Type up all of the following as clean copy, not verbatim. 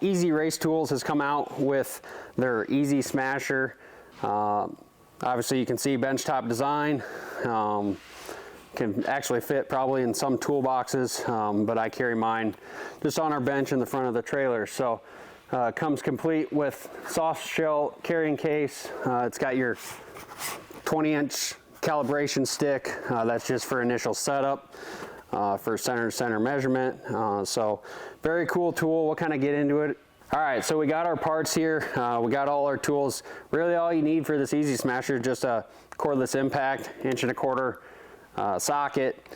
Easy Race Tools has come out with their Easy Smasher. Obviously you can see benchtop design. Can actually fit probably in some toolboxes, but I carry mine just on our bench in the front of the trailer. So comes complete with soft shell carrying case. It's got your 20-inch calibration stick. That's just for initial setup, for center to center measurement. So very cool tool. We'll kind of get into it. All right, so we got our parts here. We got all our tools. Really all you need for this Easy Smasher is just a cordless impact, 1.25 inch socket.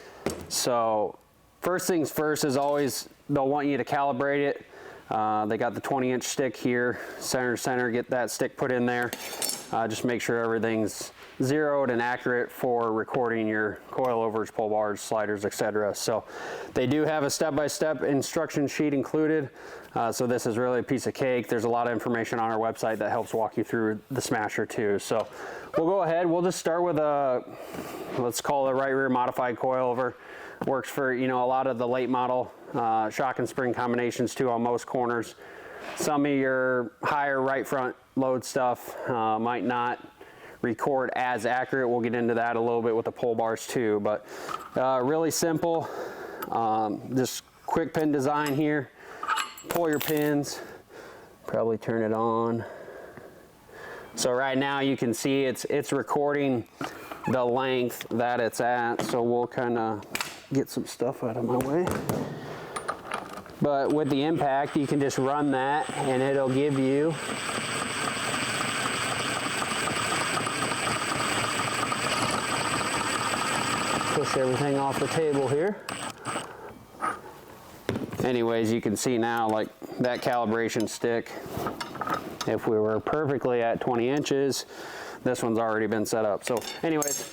So first things first is always they'll want you to calibrate it. They got the 20-inch stick here, center to center, get that stick put in there. Just make sure everything's zeroed and accurate for recording your coilovers, pull bars, sliders, etc. So they do have a step-by-step instruction sheet included. So this is really a piece of cake. There's a lot of information on our website that helps walk you through the Smasher too. So we'll go ahead, we'll just start with a, let's call it a right rear modified coilover. Works for, you know, a lot of the late model shock and spring combinations too on most corners. Some of your higher right front load stuff might not record as accurate. We'll get into that a little bit with the pull bars too, but really simple. Just quick pin design here. Pull your pins, probably turn it on. So right now you can see it's recording the length that it's at. So we'll kind of get some stuff out of my way. But with the impact, you can just run that and it'll give you push everything off the table here. Anyways, you can see now like that calibration stick, if we were perfectly at 20 inches, this one's already been set up. So anyways,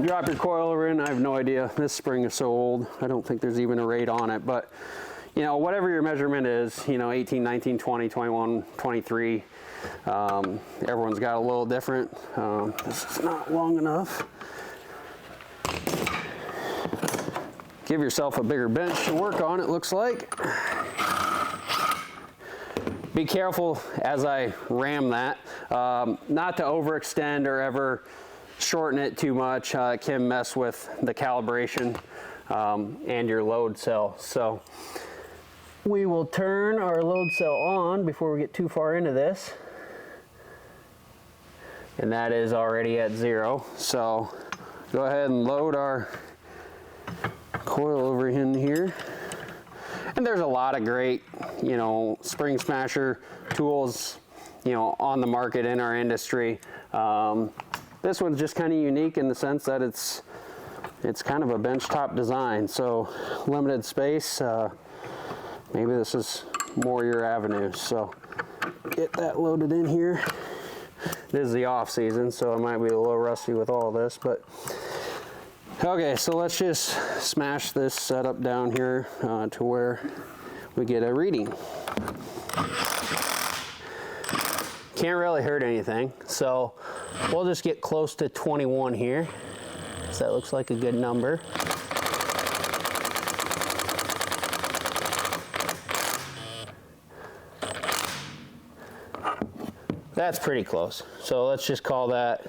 drop your coilover in. I have no idea. This spring is so old. I don't think there's even a rate on it, but you know, whatever your measurement is, you know, 18, 19, 20, 21, 23, everyone's got a little different. This is not long enough. Give yourself a bigger bench to work on, it looks like. Be careful as I ram that, not to overextend or ever shorten it too much. It can mess with the calibration and your load cell. So we will turn our load cell on before we get too far into this. And that is already at 0. So go ahead and load our coilover in here. And there's a lot of great, you know, spring smasher tools, you know, on the market in our industry. This one's just kind of unique in the sense that it's kind of a benchtop design. So limited space, maybe this is more your avenue. So get that loaded in here. This is the off season, so I might be a little rusty with all this, but okay, so let's just smash this setup down here to where we get a reading. Can't really hurt anything, so we'll just get close to 21 here. So that looks like a good number. That's pretty close. So let's just call that,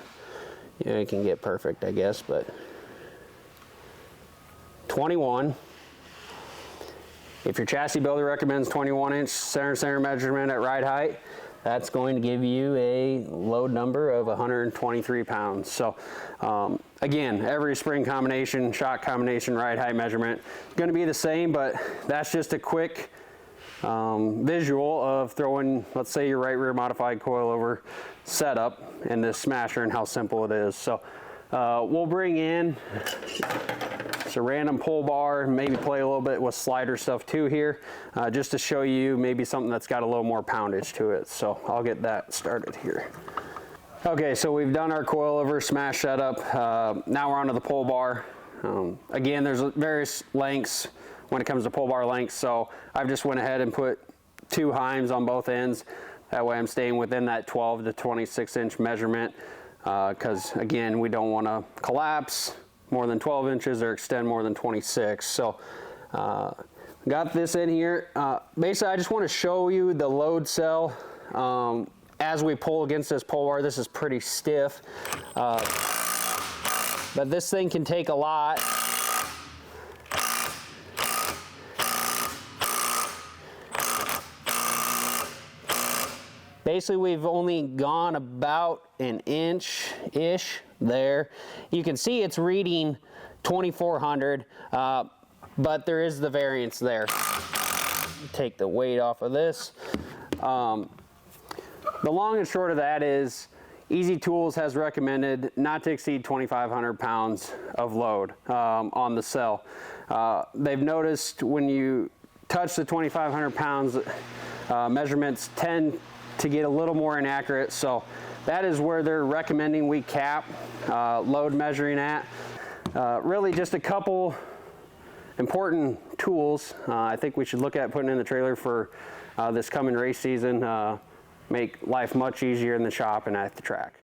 you know, you can get perfect, I guess, but 21. If your chassis builder recommends 21-inch center measurement at ride height, that's going to give you a load number of 123 pounds. So again, every spring combination, shock combination, ride height measurement is going to be the same, but that's just a quick visual of throwing, let's say, your right rear modified coilover setup in this smasher and how simple it is. So we'll bring in a random pull bar, maybe play a little bit with slider stuff too here, just to show you maybe something that's got a little more poundage to it. So I'll get that started here. Okay, so we've done our coilover smash setup. Now we're onto the pull bar. Again, there's various lengths when it comes to pull bar lengths, so I've just went ahead and put 2 heims on both ends. That way I'm staying within that 12 to 26 inch measurement, because again, we don't want to collapse more than 12 inches or extend more than 26. So Got this in here. Basically, I just want to show you the load cell. As we pull against this pole bar, this is pretty stiff. But this thing can take a lot. Basically, we've only gone about an inch-ish there. You can see it's reading 2400, but there is the variance there. Take the weight off of this. The long and short of that is Easy Tools has recommended not to exceed 2,500 pounds of load on the cell. They've noticed when you touch the 2,500 pounds, measurements tend to get a little more inaccurate, so that is where they're recommending we cap load measuring at. Really just a couple important tools I think we should look at putting in the trailer for this coming race season. Make life much easier in the shop and at the track.